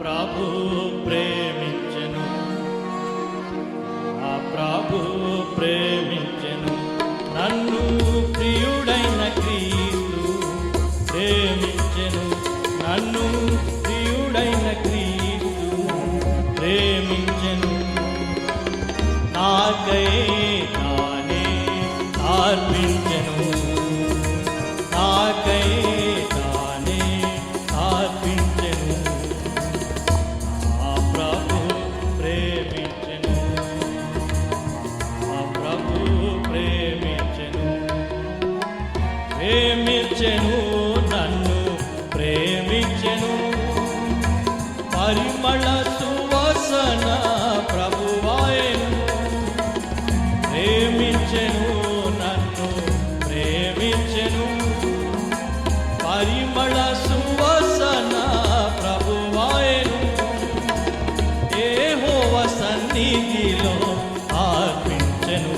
ప్రభు ప్రేమించెను, ఆ ప్రభు ప్రేమించెను నన్ను, ప్రియుడైన క్రీస్తు ప్రేమించెను నన్ను, ప్రియుడైన క్రీస్తు ప్రేమించెను. నాకై తానే అర్పించెను, నాకై తానే అర్పించెను. ఆ ప్రభు ప్రేమించెను, ఆ ప్రభు ప్రేమించెను, ప్రేమించెను నన్ను, ప్రేమించెను. పరిమళ సువాసన ప్రభువాయెను, ప్రేమించెను నన్ను, ప్రేమించెను. పరిమళ సువాసన ప్రభువాయెను. యెహోవా సన్నిధిలో అర్పించెను,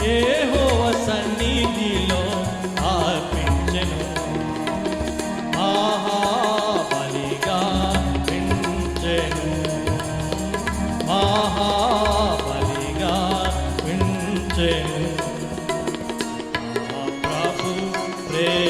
యెహోవా సన్నిధిలో అర్పించెను. మహాబలిగా వించెను, మహాబలిగా వించెను. ఆ ప్రభు ప్రేమ